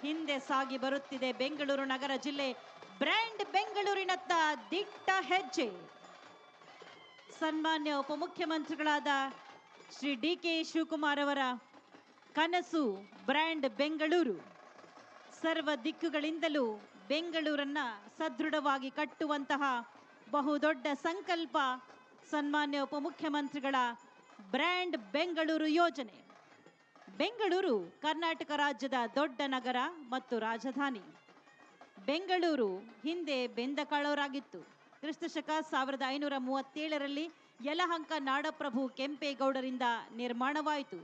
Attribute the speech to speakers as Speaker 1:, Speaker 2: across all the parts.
Speaker 1: ಹಿಂದೆ ಸಾಗಿ ಬರುತ್ತಿದೆ ಬೆಂಗಳೂರು ನಗರ ಜಿಲ್ಲೆ. ಬ್ರ್ಯಾಂಡ್ ಬೆಂಗಳೂರಿನತ್ತ ದಿಟ್ಟ ಹೆಜ್ಜೆ. ಸನ್ಮಾನ್ಯ ಉಪಮುಖ್ಯಮಂತ್ರಿಗಳಾದ ಶ್ರೀ ಡಿ.ಕೆ. ಶಿವಕುಮಾರ್ ಅವರ ಕನಸು ಬ್ರ್ಯಾಂಡ್ ಬೆಂಗಳೂರು. ಸರ್ವ ದಿಕ್ಕುಗಳಿಂದಲೂ ಬೆಂಗಳೂರನ್ನ ಸದೃಢವಾಗಿ ಕಟ್ಟುವಂತಹ ಬಹುದೊಡ್ಡ ಸಂಕಲ್ಪ ಸನ್ಮಾನ್ಯ ಉಪಮುಖ್ಯಮಂತ್ರಿಗಳ ಬ್ರ್ಯಾಂಡ್ ಬೆಂಗಳೂರು ಯೋಜನೆ. ಬೆಂಗಳೂರು ಕರ್ನಾಟಕ ರಾಜ್ಯದ ದೊಡ್ಡ ನಗರ ಮತ್ತು ರಾಜಧಾನಿ. ಬೆಂಗಳೂರು ಹಿಂದೆ ಬೆಂದಕಾಳವರಾಗಿತ್ತು. ಕ್ರಿಸ್ತಶಕ 1537ರಲ್ಲಿ ಯಲಹಂಕ ನಾಡಪ್ರಭು ಕೆಂಪೇಗೌಡರಿಂದ ನಿರ್ಮಾಣವಾಯಿತು.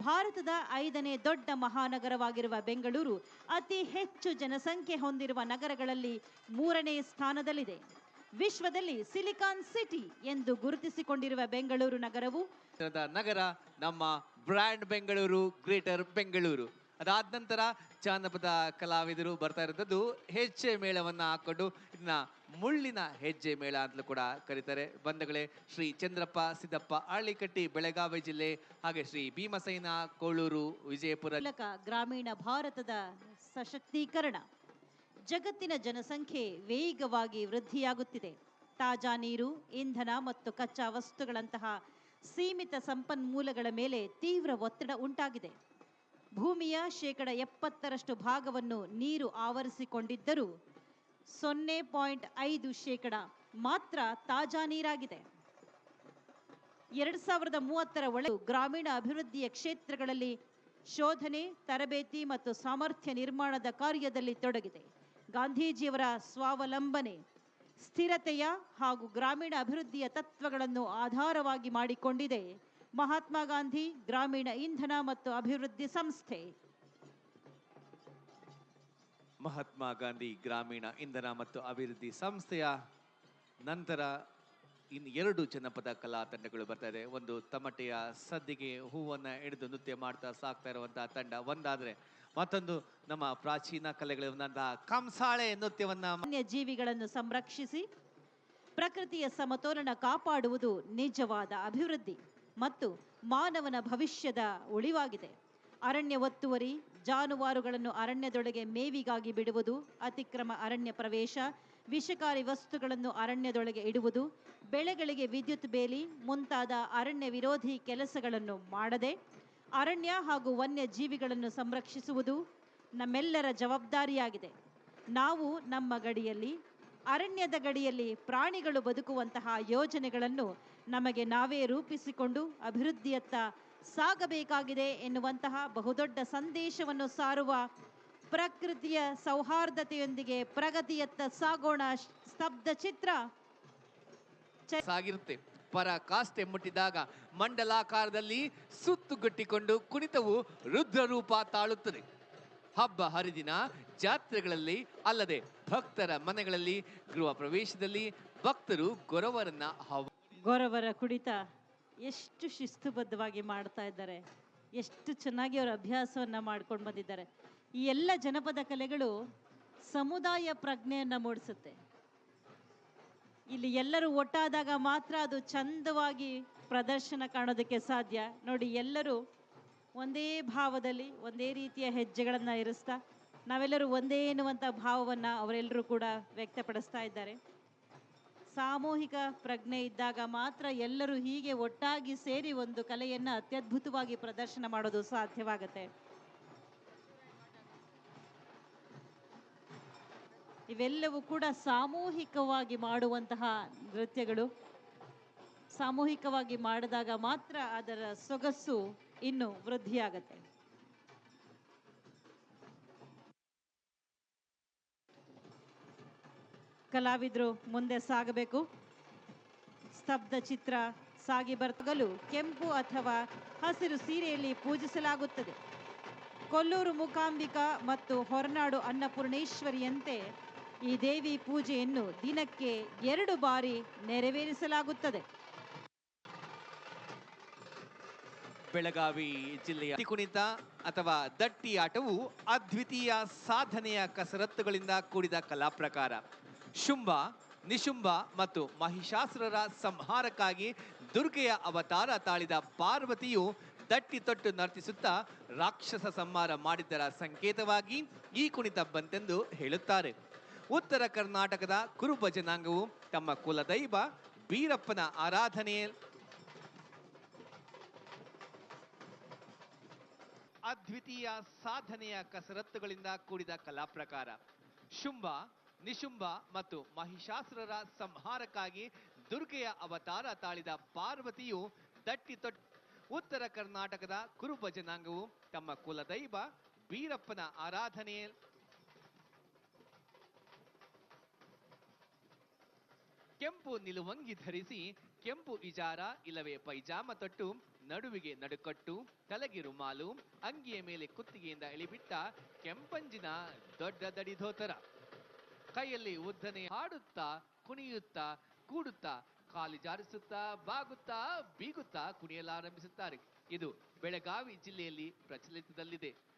Speaker 1: ಭಾರತದ 5ನೇ ದೊಡ್ಡ ಮಹಾನಗರವಾಗಿರುವ ಬೆಂಗಳೂರು ಅತಿ ಹೆಚ್ಚು ಜನಸಂಖ್ಯೆ ಹೊಂದಿರುವ ನಗರಗಳಲ್ಲಿ 3ನೇ ಸ್ಥಾನದಲ್ಲಿದೆ. ವಿಶ್ವದಲ್ಲಿ ಸಿಲಿಕಾನ್ ಸಿಟಿ ಎಂದು ಗುರುತಿಸಿಕೊಂಡಿರುವ ಬೆಂಗಳೂರು ನಗರವು
Speaker 2: ನಗರ ನಮ್ಮ ಬ್ರ್ಯಾಂಡ್ ಬೆಂಗಳೂರು, ಗ್ರೇಟರ್ ಬೆಂಗಳೂರು. ಅದಾದ ನಂತರ ಜಾನಪದ ಕಲಾವಿದರು ಬರ್ತಾ ಇರೋದು ಹೆಜ್ಜೆ ಮೇಳವನ್ನ ಹಾಕೊಂಡು ಇದನ್ನ ಮುಳ್ಳಿನ ಹೆಜ್ಜೆ ಮೇಳ ಅಂತಲೂ ಕೂಡ ಕರೀತಾರೆ. ಬಂಧುಗಳೇ, ಶ್ರೀ ಚಂದ್ರಪ್ಪ ಸಿದ್ದಪ್ಪ ಆಳಿಕಟ್ಟಿ ಬೆಳಗಾವಿ ಜಿಲ್ಲೆ, ಹಾಗೆ ಶ್ರೀ ಭೀಮಸೈನ ಕೋಳೂರು ವಿಜಯಪುರ.
Speaker 1: ಗ್ರಾಮೀಣ ಭಾರತದ ಸಶಕ್ತೀಕರಣ. ಜಗತ್ತಿನ ಜನಸಂಖ್ಯೆ ವೇಗವಾಗಿ ವೃದ್ಧಿಯಾಗುತ್ತಿದೆ. ತಾಜಾ ನೀರು, ಇಂಧನ ಮತ್ತು ಕಚ್ಚಾ ವಸ್ತುಗಳಂತಹ ಸೀಮಿತ ಸಂಪನ್ಮೂಲಗಳ ಮೇಲೆ ತೀವ್ರ ಒತ್ತಡ ಉಂಟಾಗಿದೆ. ಭೂಮಿಯ 70% ಭಾಗವನ್ನು ನೀರು ಆವರಿಸಿಕೊಂಡಿದ್ದರೂ 0.5% ಮಾತ್ರ ತಾಜಾ ನೀರಾಗಿದೆ. 2030ರ ಒಳಗೆ ಗ್ರಾಮೀಣ ಅಭಿವೃದ್ಧಿಯ ಕ್ಷೇತ್ರಗಳಲ್ಲಿ ಶೋಧನೆ, ತರಬೇತಿ ಮತ್ತು ಸಾಮರ್ಥ್ಯ ನಿರ್ಮಾಣದ ಕಾರ್ಯದಲ್ಲಿ ತೊಡಗಿದೆ. ಗಾಂಧೀಜಿಯವರ ಸ್ವಾವಲಂಬನೆ, ಸ್ಥಿರತೆಯ ಹಾಗೂ ಗ್ರಾಮೀಣ ಅಭಿವೃದ್ಧಿಯ ತತ್ವಗಳನ್ನು ಆಧಾರವಾಗಿ ಮಾಡಿಕೊಂಡಿದೆ ಮಹಾತ್ಮ ಗಾಂಧಿ ಗ್ರಾಮೀಣ ಇಂಧನ ಮತ್ತು ಅಭಿವೃದ್ಧಿ ಸಂಸ್ಥೆ.
Speaker 2: ಮಹಾತ್ಮ ಗಾಂಧಿ ಗ್ರಾಮೀಣ ಇಂಧನ ಮತ್ತು ಅಭಿವೃದ್ಧಿ ಸಂಸ್ಥೆಯ ನಂತರ ಇನ್ನು 2 ಜನಪದ ಕಲಾ ತಂಡಗಳು ಬರ್ತಾ ಇದೆ. ಒಂದು ತಮಟೆಯ ಸದ್ದಿಗೆ ಹೂವನ್ನ ಹಿಡಿದು ನೃತ್ಯ ಮಾಡ್ತಾ ಸಾಕ್ತಾ ಇರುವಂತಹ ತಂಡ ಒಂದಾದ್ರೆ, ಮತ್ತೊಂದು ನಮ್ಮ ಪ್ರಾಚೀನ ಕಲೆಗಳಂತಹ ಕಂಸಾಳೆ ನೃತ್ಯವನ್ನ.
Speaker 1: ವನ್ಯಜೀವಿಗಳನ್ನು ಸಂರಕ್ಷಿಸಿ ಪ್ರಕೃತಿಯ ಸಮತೋಲನ ಕಾಪಾಡುವುದು ನಿಜವಾದ ಅಭಿವೃದ್ಧಿ ಮತ್ತು ಮಾನವನ ಭವಿಷ್ಯದ ಉಳಿವಾಗಿದೆ. ಅರಣ್ಯ ಒತ್ತುವರಿ, ಜಾನುವಾರುಗಳನ್ನು ಅರಣ್ಯದೊಳಗೆ ಮೇವಿಗಾಗಿ ಬಿಡುವುದು, ಅತಿಕ್ರಮ ಅರಣ್ಯ ಪ್ರವೇಶ, ವಿಷಕಾರಿ ವಸ್ತುಗಳನ್ನು ಅರಣ್ಯದೊಳಗೆ ಇಡುವುದು, ಬೆಳೆಗಳಿಗೆ ವಿದ್ಯುತ್ ಬೇಲಿ ಮುಂತಾದ ಅರಣ್ಯ ವಿರೋಧಿ ಕೆಲಸಗಳನ್ನು ಮಾಡದೆ ಅರಣ್ಯ ಹಾಗೂ ವನ್ಯ ಜೀವಿಗಳನ್ನು ಸಂರಕ್ಷಿಸುವುದು ನಮ್ಮೆಲ್ಲರ ಜವಾಬ್ದಾರಿಯಾಗಿದೆ. ನಾವು ನಮ್ಮ ಗಡಿಯಲ್ಲಿ, ಅರಣ್ಯದ ಗಡಿಯಲ್ಲಿ ಪ್ರಾಣಿಗಳು ಬದುಕುವಂತಹ ಯೋಜನೆಗಳನ್ನು ನಮಗೆ ನಾವೇ ರೂಪಿಸಿಕೊಂಡು ಅಭಿವೃದ್ಧಿಯತ್ತ ಸಾಗಬೇಕಾಗಿದೆ ಎನ್ನುವಂತಹ ಬಹುದೊಡ್ಡ ಸಂದೇಶವನ್ನು ಸಾರುವ ಪ್ರಕೃತಿಯ ಸೌಹಾರ್ದತೆಯೊಂದಿಗೆ ಪ್ರಗತಿಯತ್ತ ಸಾಗೋಣ ಸ್ತಬ್ಧ ಚಿತ್ರ
Speaker 2: ಸಾಗಿರುತ್ತೆ. ಪರಾಕಾಷ್ಠೆ ಮುಟ್ಟಿದಾಗ ಮಂಡಲಾಕಾರದಲ್ಲಿ ಸುತ್ತುಗಟ್ಟಿಕೊಂಡು ಕುಣಿತವು ರುದ್ರರೂಪ ತಾಳುತ್ತದೆ. ಹಬ್ಬ ಹರಿದಿನ ಜಾತ್ರೆಗಳಲ್ಲಿ ಅಲ್ಲದೆ ಭಕ್ತರ ಮನೆಗಳಲ್ಲಿ ಗೃಹ ಪ್ರವೇಶದಲ್ಲಿ ಭಕ್ತರು
Speaker 1: ಗೊರವರ ಕುಣಿತ ಎಷ್ಟು ಶಿಸ್ತುಬದ್ಧವಾಗಿ ಮಾಡ್ತಾ ಇದ್ದಾರೆ, ಎಷ್ಟು ಚೆನ್ನಾಗಿ ಅವರ ಅಭ್ಯಾಸವನ್ನ ಮಾಡ್ಕೊಂಡು ಬಂದಿದ್ದಾರೆ. ಈ ಎಲ್ಲ ಜನಪದ ಕಲೆಗಳು ಸಮುದಾಯ ಪ್ರಜ್ಞೆಯನ್ನ ಮೂಡಿಸುತ್ತೆ. ಇಲ್ಲಿ ಎಲ್ಲರೂ ಒಟ್ಟಾದಾಗ ಮಾತ್ರ ಅದು ಚಂದವಾಗಿ ಪ್ರದರ್ಶನ ಕಾಣೋದಕ್ಕೆ ಸಾಧ್ಯ. ನೋಡಿ, ಎಲ್ಲರೂ ಒಂದೇ ಭಾವದಲ್ಲಿ ಒಂದೇ ರೀತಿಯ ಹೆಜ್ಜೆಗಳನ್ನು ಇರಿಸ್ತಾ ನಾವೆಲ್ಲರೂ ಒಂದೇ ಎನ್ನುವಂಥ ಭಾವವನ್ನು ಅವರೆಲ್ಲರೂ ಕೂಡ ವ್ಯಕ್ತಪಡಿಸ್ತಾ ಇದ್ದಾರೆ. ಸಾಮೂಹಿಕ ಪ್ರಜ್ಞೆ ಇದ್ದಾಗ ಮಾತ್ರ ಎಲ್ಲರೂ ಹೀಗೆ ಒಟ್ಟಾಗಿ ಸೇರಿ ಒಂದು ಕಲೆಯನ್ನು ಅತ್ಯದ್ಭುತವಾಗಿ ಪ್ರದರ್ಶನ ಮಾಡೋದು ಸಾಧ್ಯವಾಗುತ್ತೆ. ಇವೆಲ್ಲವೂ ಕೂಡ ಸಾಮೂಹಿಕವಾಗಿ ಮಾಡುವಂತಹ ನೃತ್ಯಗಳು. ಸಾಮೂಹಿಕವಾಗಿ ಮಾಡಿದಾಗ ಮಾತ್ರ ಅದರ ಸೊಗಸು ಇನ್ನು ವೃದ್ಧಿಯಾಗತ್ತೆ. ಕಲಾವಿದರು ಮುಂದೆ ಸಾಗಬೇಕು. ಸ್ತಬ್ಧ ಚಿತ್ರ ಸಾಗಿ ಬರ್ತಗಲು ಕೆಂಪು ಅಥವಾ ಹಸಿರು ಸೀರೆಯಲ್ಲಿ ಪೂಜಿಸಲಾಗುತ್ತದೆ. ಕೊಲ್ಲೂರು ಮೂಕಾಂಬಿಕಾ ಮತ್ತು ಹೊರನಾಡು ಅನ್ನಪೂರ್ಣೇಶ್ವರಿಯಂತೆ ಈ ದೇವಿ ಪೂಜೆಯನ್ನು ದಿನಕ್ಕೆ 2 ಬಾರಿ ನೆರವೇರಿಸಲಾಗುತ್ತದೆ.
Speaker 2: ಬೆಳಗಾವಿ ಜಿಲ್ಲೆಯ ಕುಣಿತ ಅಥವಾ ದಟ್ಟಿ ಆಟವು ಅದ್ವಿತೀಯ ಸಾಧನೆಯ ಕಸರತ್ತುಗಳಿಂದ ಕೂಡಿದ ಕಲಾ ಪ್ರಕಾರ. ಶುಂಭ, ನಿಶುಂಭ ಮತ್ತು ಮಹಿಷಾಸುರರ ಸಂಹಾರಕ್ಕಾಗಿ ದುರ್ಗೆಯ ಅವತಾರ ತಾಳಿದ ಪಾರ್ವತಿಯು ದಟ್ಟಿ ತೊಟ್ಟು ನರ್ತಿಸುತ್ತಾ ರಾಕ್ಷಸ ಸಂಹಾರ ಮಾಡಿದ್ದರ ಸಂಕೇತವಾಗಿ ಈ ಕುಣಿತ ಬಂತೆಂದು ಹೇಳುತ್ತಾರೆ. ಉತ್ತರ ಕರ್ನಾಟಕದ ಕುರುಬ ಜನಾಂಗವು ತಮ್ಮ ಕುಲದೈವ ಬೀರಪ್ಪನ ಆರಾಧನೆಯ ಅದ್ವಿತೀಯ ಸಾಧನೆಯ ಕಸರತ್ತುಗಳಿಂದ ಕೂಡಿದ ಕಲಾ ಪ್ರಕಾರ. ಶುಂಭ, ನಿಶುಂಭ ಮತ್ತು ಮಹಿಷಾಸುರರ ಸಂಹಾರಕ್ಕಾಗಿ ದುರ್ಗೆಯ ಅವತಾರ ತಾಳಿದ ಪಾರ್ವತಿಯು ದಟ್ಟಿ ತೊಟ್ಟು ಉತ್ತರ ಕರ್ನಾಟಕದ ಕುರುಬ ಜನಾಂಗವು ತಮ್ಮ ಕುಲದೈವ ಬೀರಪ್ಪನ ಆರಾಧನೆಯ ಕೆಂಪು ನಿಲುವಂಗಿ ಧರಿಸಿ ಕೆಂಪು ಇಜಾರ ಇಲ್ಲವೇ ಪೈಜಾಮ ತೊಟ್ಟು ನಡುವಿಗೆ ನಡುಕಟ್ಟು ತಲೆಗೆ ರುಮಾಲು ಅಂಗಿಯ ಮೇಲೆ ಕುತ್ತಿಗೆಯಿಂದ ಎಳಿಬಿಟ್ಟ ಕೆಂಪಂಜಿನ ದೊಡ್ಡ ದಡಿಧೋತರ ಕೈಯಲ್ಲಿ ಉದ್ದನೆ ಹಾಡುತ್ತಾ ಕುಣಿಯುತ್ತಾ ಕೂಡುತ್ತಾ ಕಾಲು ಜಾರಿಸುತ್ತಾ ಬಾಗುತ್ತಾ ಬೀಗುತ್ತಾ ಕುಣಿಯಲಾರಂಭಿಸುತ್ತಾರೆ. ಇದು ಬೆಳಗಾವಿ ಜಿಲ್ಲೆಯಲ್ಲಿ ಪ್ರಚಲಿತದಲ್ಲಿದೆ.